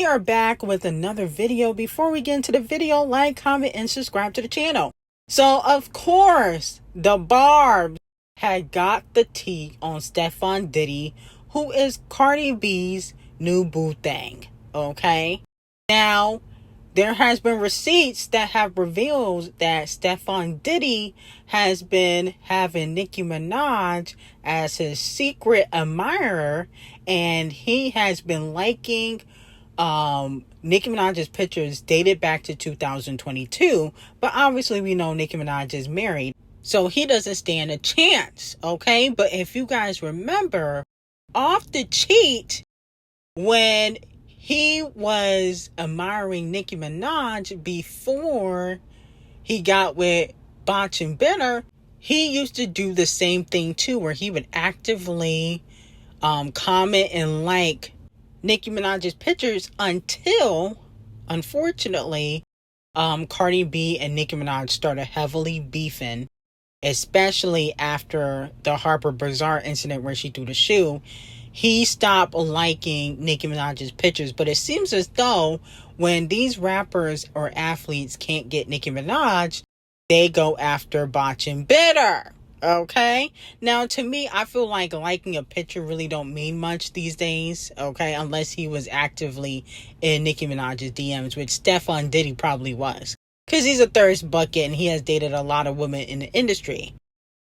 are back with another video. Before we get into the video, like, comment, and subscribe to the channel. So, of course, the Barbs had got the tea on Stefan Diddy, who is Cardi B's new boo thing. Okay? Now, there has been receipts that have revealed that Stefan Diddy has been having Nicki Minaj as his secret admirer, and he has been liking Nicki Minaj's pictures dated back to 2022, but obviously we know Nicki Minaj is married, so he doesn't stand a chance, okay? But if you guys remember, off the cheat, when he was admiring Nicki Minaj before he got with Botch and Bitter, he used to do the same thing too, where he would actively comment and like Nicki Minaj's pictures until, unfortunately, Cardi B and Nicki Minaj started heavily beefing, especially after the Harper Bazaar incident where she threw the shoe. He stopped liking Nicki Minaj's pictures, but it seems as though when these rappers or athletes can't get Nicki Minaj, they go after Botch and Bitter. Okay? Now, to me, I feel like liking a picture really don't mean much these days, okay? Unless he was actively in Nicki Minaj's DMs, which Stefan Diddy probably was. Because he's a thirst bucket and he has dated a lot of women in the industry.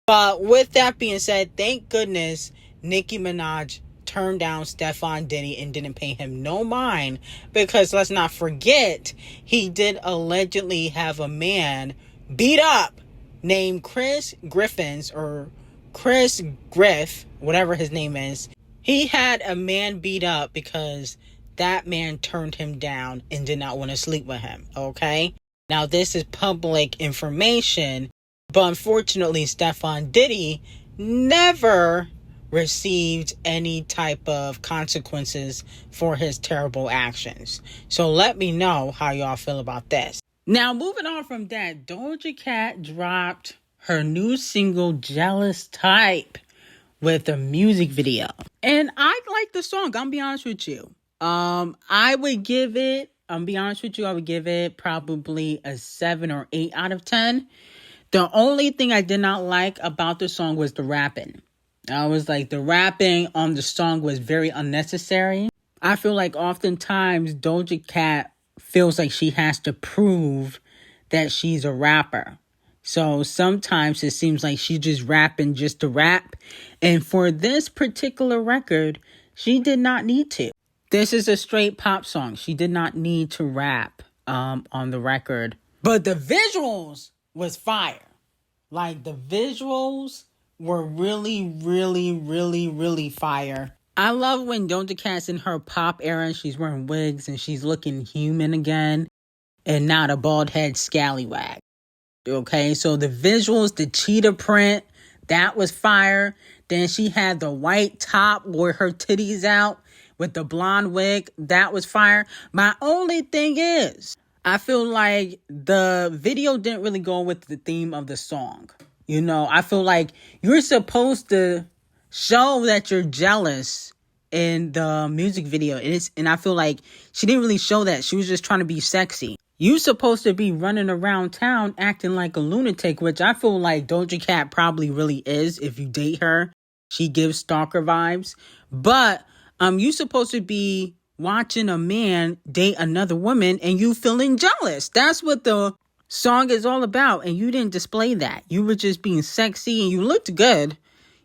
But with that being said, thank goodness Nicki Minaj turned down Stefan Diddy and didn't pay him no mind, because let's not forget, he did allegedly have a man beat up named Chris Griffins, or Chris Griff, whatever his name is. He had a man beat up because that man turned him down and did not want to sleep with him, okay? Now, this is public information, but unfortunately, Stefan Diddy never received any type of consequences for his terrible actions. So let me know how y'all feel about this. Now, moving on from that, Doja Cat dropped her new single, Jealous Type, with a music video. And I like the song, I'm be honest with you. I would give it probably a 7 or 8 out of 10. The only thing I did not like about the song was the rapping. I was like, the rapping on the song was very unnecessary. I feel like oftentimes Doja Cat feels like she has to prove that she's a rapper. So sometimes it seems like she's just rapping just to rap. And for this particular record, she did not need to. This is a straight pop song. She did not need to rap on the record. But the visuals was fire. Like, the visuals were really, really, really, really fire. I love when Doja Cat's in her pop era and she's wearing wigs and she's looking human again and not a bald head scallywag. Okay, so the visuals, the cheetah print, that was fire. Then she had the white top with her titties out with the blonde wig. That was fire. My only thing is, I feel like the video didn't really go with the theme of the song. You know, I feel like you're supposed to show that you're jealous in the music video. And I feel like she didn't really show that. She was just trying to be sexy. You're supposed to be running around town acting like a lunatic, which I feel like Doja Cat probably really is. If you date her, she gives stalker vibes. But you're supposed to be watching a man date another woman and you feeling jealous. That's what the song is all about, and you didn't display that. You were just being sexy and you looked good.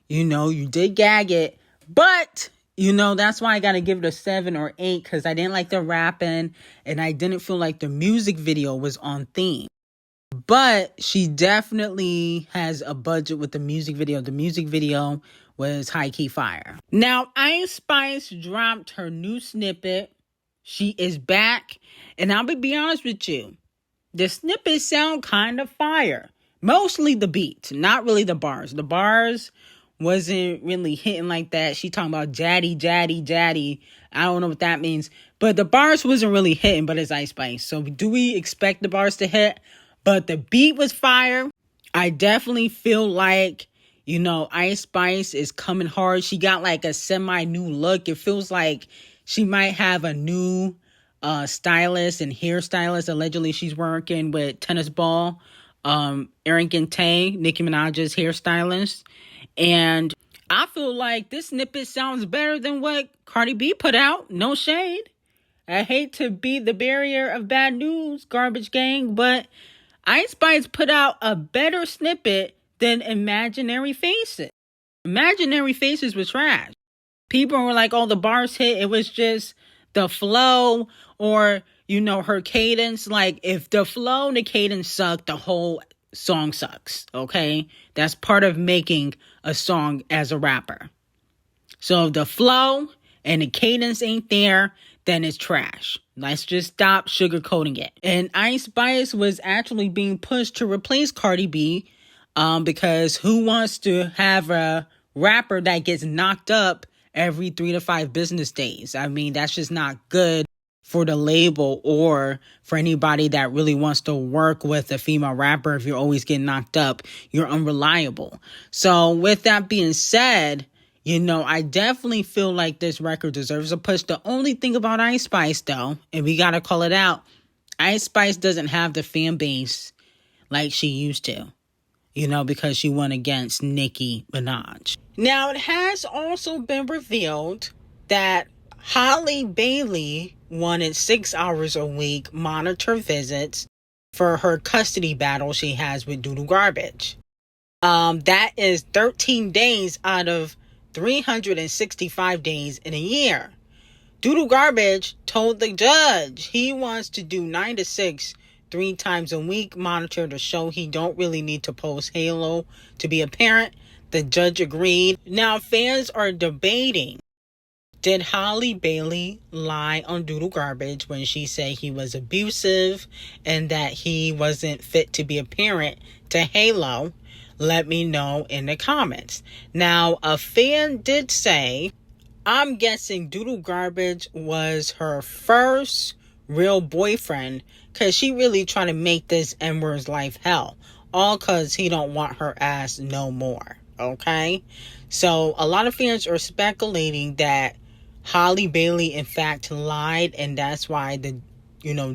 You know, you did gag it, but you know, that's why I gotta give it a 7 or 8, because I didn't like the rapping and I didn't feel like the music video was on theme. But she definitely has a budget with the music video. The music video was high-key fire. Now, Ice Spice dropped her new snippet. She is back, and I'll be honest with you, the snippets sound kind of fire. Mostly the beat, not really the bars. The bars wasn't really hitting like that. She talking about jaddy, jaddy, jaddy. I don't know what that means. But the bars wasn't really hitting, but it's Ice Spice. So do we expect the bars to hit? But the beat was fire. I definitely feel like, you know, Ice Spice is coming hard. She got like a semi-new look. It feels like she might have a new stylist and hairstylist. Allegedly, she's working with Tennis Ball, Aaron Tay, Nicki Minaj's hairstylist. And I feel like this snippet sounds better than what Cardi B put out. No shade. I hate to be the barrier of bad news, garbage gang, but Ice Spice put out a better snippet than Imaginary Faces. Imaginary Faces was trash. People were like, oh, the bars hit. It was just the flow or, her cadence. Like, if the flow and the cadence suck, the whole song sucks, okay? That's part of making a song as a rapper. So if the flow and the cadence ain't there, then it's trash. Let's just stop sugarcoating it. And Ice Spice was actually being pushed to replace Cardi B because who wants to have a rapper that gets knocked up every 3 to 5 business days? I mean, that's just not good for the label or for anybody that really wants to work with a female rapper. If you're always getting knocked up, you're unreliable. So with that being said, I definitely feel like this record deserves a push. The only thing about Ice Spice, though, and we got to call it out, Ice Spice doesn't have the fan base like she used to, because she went against Nicki Minaj. Now, it has also been revealed that Halle Bailey wanted 6 hours a week monitor visits for her custody battle she has with Doodle Garbage. That is 13 days out of 365 days in a year. Doodle Garbage told the judge he wants to do 9 to 6 3 times a week, monitor the show. He don't really need to post Halo to be a parent. The judge agreed. Now fans are debating, did Halle Bailey lie on Doodle Garbage when she said he was abusive and that he wasn't fit to be a parent to Halo? Let me know in the comments. Now, a fan did say, I'm guessing Doodle Garbage was her first real boyfriend because she really trying to make this N-word's life hell. All because he don't want her ass no more. Okay? So, a lot of fans are speculating that Halle Bailey, in fact, lied. And that's why the,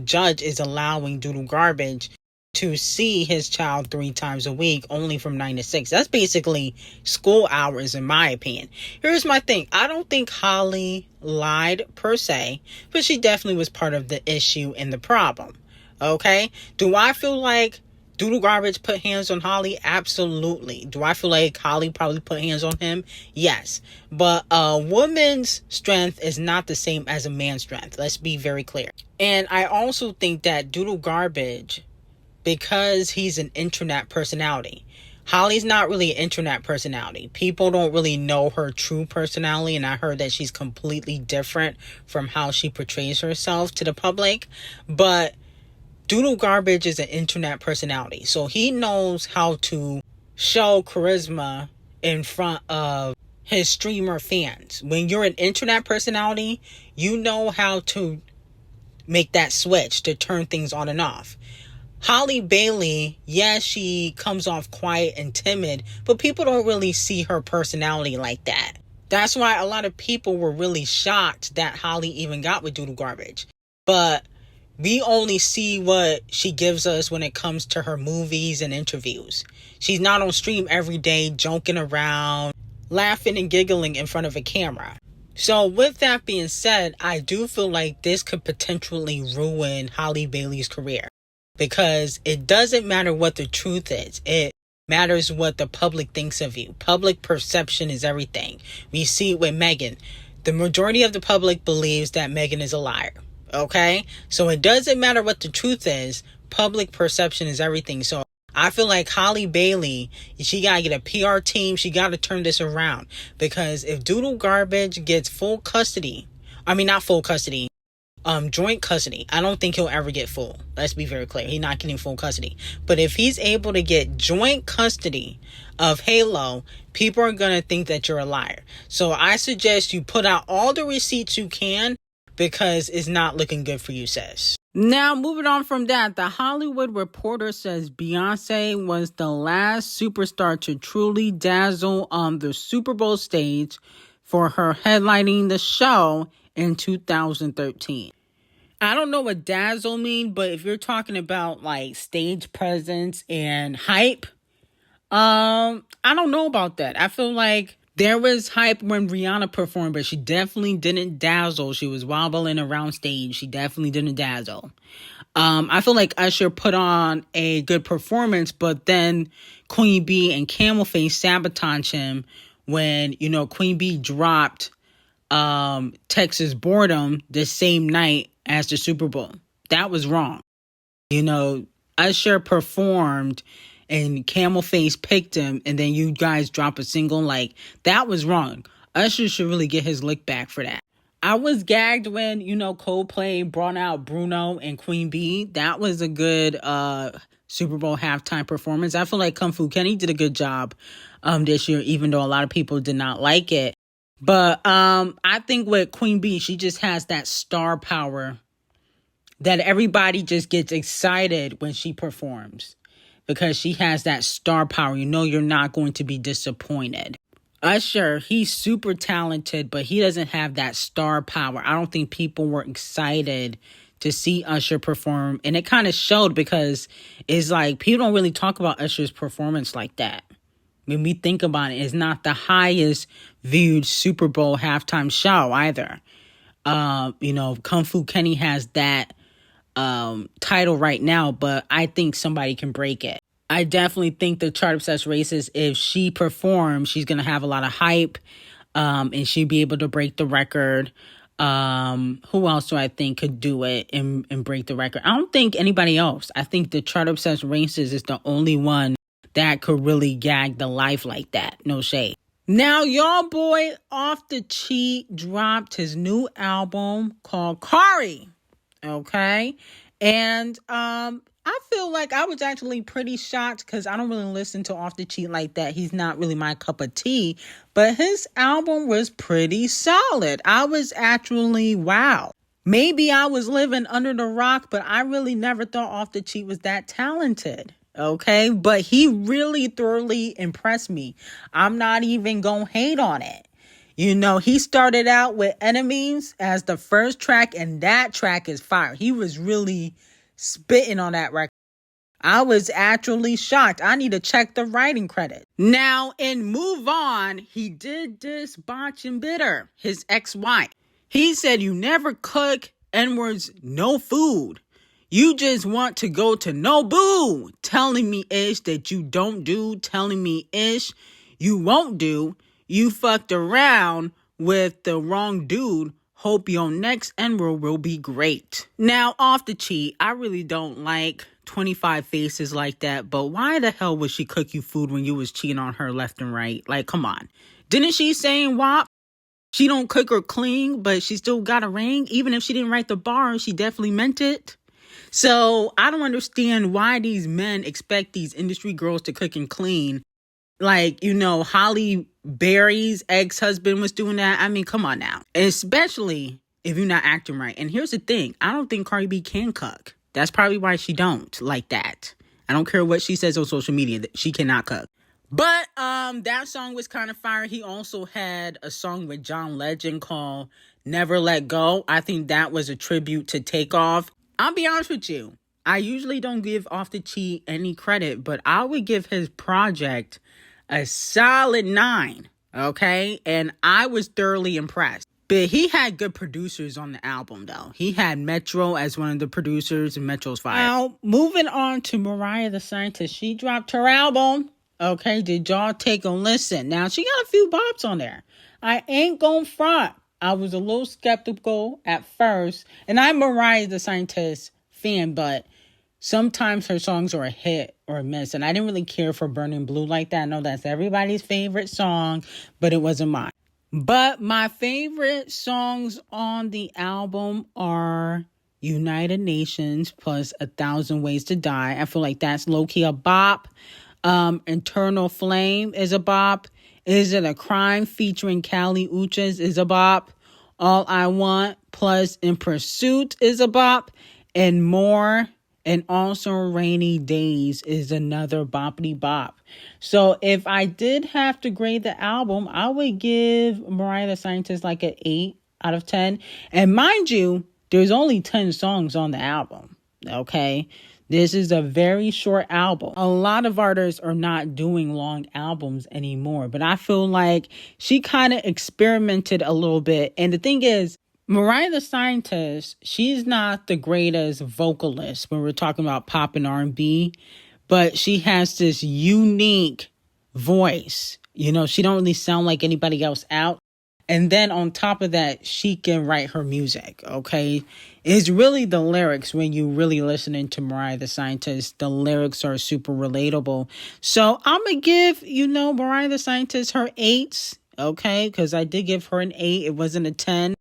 judge is allowing Doodle Garbage to see his child 3 times a week, only from 9 to 6. That's basically school hours, in my opinion. Here's my thing. I don't think Holly lied per se, but she definitely was part of the issue and the problem. Okay? Do I feel like Doodle Garbage put hands on Holly? Absolutely. Do I feel like Holly probably put hands on him? Yes. But a woman's strength is not the same as a man's strength. Let's be very clear. And I also think that Doodle Garbage, because he's an internet personality. Holly's not really an internet personality. People don't really know her true personality, and I heard that she's completely different from how she portrays herself to the public. But Doodle Garbage is an internet personality, so he knows how to show charisma in front of his streamer fans. When you're an internet personality, you know how to make that switch to turn things on and off. Halle Bailey, yes, she comes off quiet and timid, but people don't really see her personality like that. That's why a lot of people were really shocked that Halle even got with Doodle Garbage. But we only see what she gives us when it comes to her movies and interviews. She's not on stream every day, joking around, laughing and giggling in front of a camera. So with that being said, I do feel like this could potentially ruin Halle Bailey's career. Because it doesn't matter what the truth is. It matters what the public thinks of you. Public perception is everything. We see it with Megan. The majority of the public believes that Megan is a liar. Okay? So it doesn't matter what the truth is. Public perception is everything. So I feel like Halle Bailey, she got to get a PR team. She got to turn this around. Because if Doodle Garbage gets full custody, not full custody, joint custody. I don't think he'll ever get full. Let's be very clear. He's not getting full custody. But if he's able to get joint custody of Halo, people are going to think that you're a liar. So I suggest you put out all the receipts you can because it's not looking good for you, sis. Now, moving on from that, The Hollywood Reporter says Beyonce was the last superstar to truly dazzle on the Super Bowl stage for her headlining the show in 2013. I don't know what dazzle mean, but if you're talking about like stage presence and hype, I don't know about that. I feel like there was hype when Rihanna performed, but she definitely didn't dazzle. She was wobbling around stage. She definitely didn't dazzle. I feel like Usher put on a good performance, but then Queen Bee and Camel Face sabotaged him when, you know, Queen Bee dropped Texas Boredom the same night as the Super Bowl. That was wrong. You know, Usher performed and Camel Face picked him, and then you guys drop a single. Like, that was wrong. Usher should really get his lick back for that. I was gagged when, you know, Coldplay brought out Bruno and Queen Bee. That was a good Super Bowl halftime performance. I feel like Kung Fu Kenny did a good job this year, even though a lot of people did not like it. But I think with Queen Bee, she just has that star power that everybody just gets excited when she performs, because she has that star power. You know, you're not going to be disappointed. Usher, he's super talented, but he doesn't have that star power. I don't think people were excited to see Usher perform. And it kind of showed, because it's like people don't really talk about Usher's performance like that. When we think about it, it's not the highest viewed Super Bowl halftime show either. You know, Kung Fu Kenny has that title right now, but I think somebody can break it. I definitely think the Chart Obsessed Racist, if she performs, she's going to have a lot of hype, and she'll be able to break the record. Who else do I think could do it and break the record? I don't think anybody else. I think the Chart Obsessed Racist is the only one that could really gag the life like that. No shade. Now, y'all boy Off the Cheat dropped his new album called CARDI. Okay. And I feel like I was actually pretty shocked, because I don't really listen to Off the Cheat like that. He's not really my cup of tea. But his album was pretty solid. I was actually, wow. Maybe I was living under the rock, but I really never thought Off the Cheat was that talented. Okay. But he really thoroughly impressed me. I'm not even gonna hate on it. You know, he started out with Enemies as the first track, and that track is fire. He was really spitting on that record. I was actually shocked. I need to check the writing credit. Now, in Move On, he did this Botch and Bitter, his ex-wife. He said, "You never cook N-words, no food. You just want to go to Nobu, telling me ish that you don't do, telling me ish you won't do. You fucked around with the wrong dude. Hope your next N-word will be great." Now, Off the Cheat, I really don't like 25 Faces like that, but why the hell would she cook you food when you was cheating on her left and right? Like, come on. Didn't she say in WAP, she don't cook or clean, but she still got a ring? Even if she didn't write the bar, she definitely meant it. So I don't understand why these men expect these industry girls to cook and clean. Like, you know, Holly Berry's ex-husband was doing that. I mean, come on now. Especially if you're not acting right. And here's the thing. I don't think Cardi B can cook. That's probably why she don't like that. I don't care what she says on social media, that she cannot cook. But that song was kind of fire. He also had a song with John Legend called Never Let Go. I think that was a tribute to Takeoff. I'll be honest with you. I usually don't give Off the Cheat any credit, but I would give his project a solid 9. Okay? And I was thoroughly impressed. But he had good producers on the album, though. He had Metro as one of the producers, and Metro's fire. Now, moving on to Mariah the Scientist. She dropped her album. Okay, did y'all take a listen? Now, she got a few bops on there. I ain't gonna front. I was a little skeptical at first. And I'm Mariah the Scientist fan, but sometimes her songs are a hit or a miss. And I didn't really care for Burning Blue like that. I know that's everybody's favorite song, but it wasn't mine. But my favorite songs on the album are United Nations plus 1,000 Ways to Die. I feel like that's low-key a bop. Eternal Flame is a bop. Is It a Crime featuring Kali Uchis is a bop. All I Want plus In Pursuit is a bop. And More. And also Rainy Days is another boppity bop. So if I did have to grade the album, I would give Mariah the Scientist like an 8 out of 10. And mind you, there's only 10 songs on the album, okay? This is a very short album. A lot of artists are not doing long albums anymore, but I feel like she kind of experimented a little bit. And the thing is, Mariah the Scientist, she's not the greatest vocalist when we're talking about pop and R&B, but she has this unique voice. You know, she don't really sound like anybody else out. And then on top of that, she can write her music, okay? It's really the lyrics when you really listening to Mariah the Scientist. The lyrics are super relatable. So I'm going to give, Mariah the Scientist her 8s, okay? Because I did give her an 8. It wasn't a 10.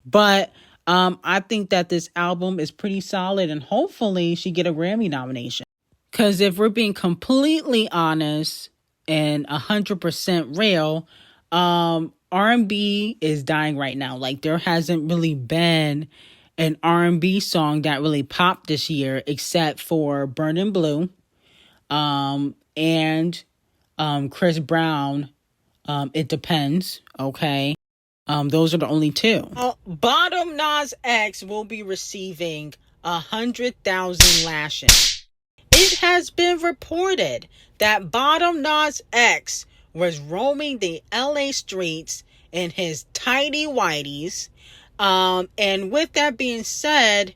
But I think that this album is pretty solid, and hopefully she get a Grammy nomination. Because if we're being completely honest and 100% real, R&B is dying right now. Like, there hasn't really been an R&B song that really popped this year except for Burning Blue and Chris Brown. It Depends, okay? Those are the only two. Bottom Nas X will be receiving 100,000 lashes. It has been reported that Bottom Nas X was roaming the LA streets in his tidy whities. And with that being said,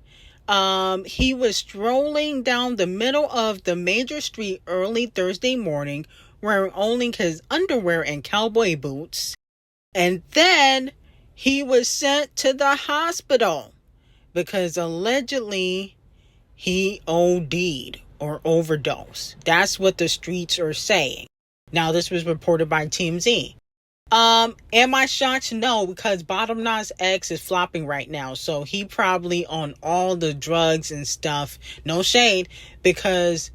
he was strolling down the middle of the major street early Thursday morning, wearing only his underwear and cowboy boots. And then he was sent to the hospital because allegedly he OD'd or overdosed. That's what the streets are saying. Now, this was reported by TMZ. Am I shocked? No, because Bottom Nas X is flopping right now. So he probably on all the drugs and stuff. No shade, because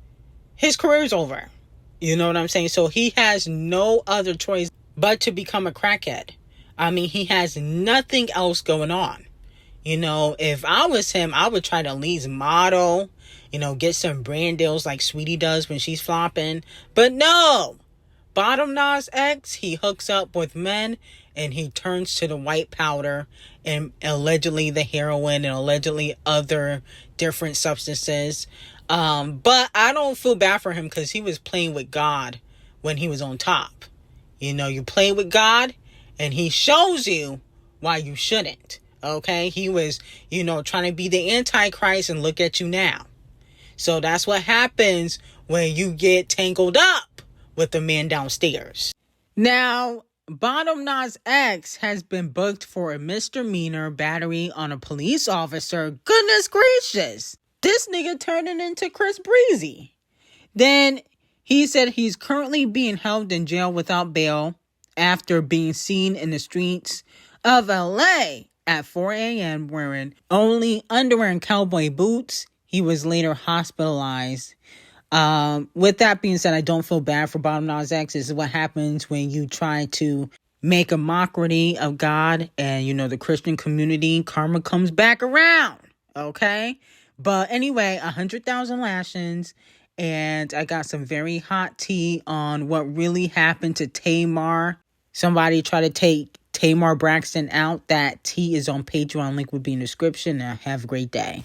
his career's over. You know what I'm saying? So he has no other choice but to become a crackhead. I mean, he has nothing else going on. If I was him, I would try to at least model, get some brand deals like Sweetie does when she's flopping. But no! Bottom Nas X, he hooks up with men and he turns to the white powder and allegedly the heroin and allegedly other different substances. But I don't feel bad for him because he was playing with God when he was on top. You play with God and he shows you why you shouldn't. Okay? He was, trying to be the Antichrist, and look at you now. So that's what happens when you get tangled up with the man downstairs. Now, Bottom Nas X has been booked for a misdemeanor battery on a police officer. Goodness gracious. This nigga turning into Chris Breezy. Then he said he's currently being held in jail without bail after being seen in the streets of LA at 4 a.m. wearing only underwear and cowboy boots. He was later hospitalized. With that being said, I don't feel bad for Bottom Nas X. This is what happens when you try to make a mockery of God and, the Christian community. Karma comes back around, okay? But anyway, 100,000 lashes, and I got some very hot tea on what really happened to Tamar. Somebody tried to take Tamar Braxton out. That tea is on Patreon. Link would be in the description. Now, have a great day.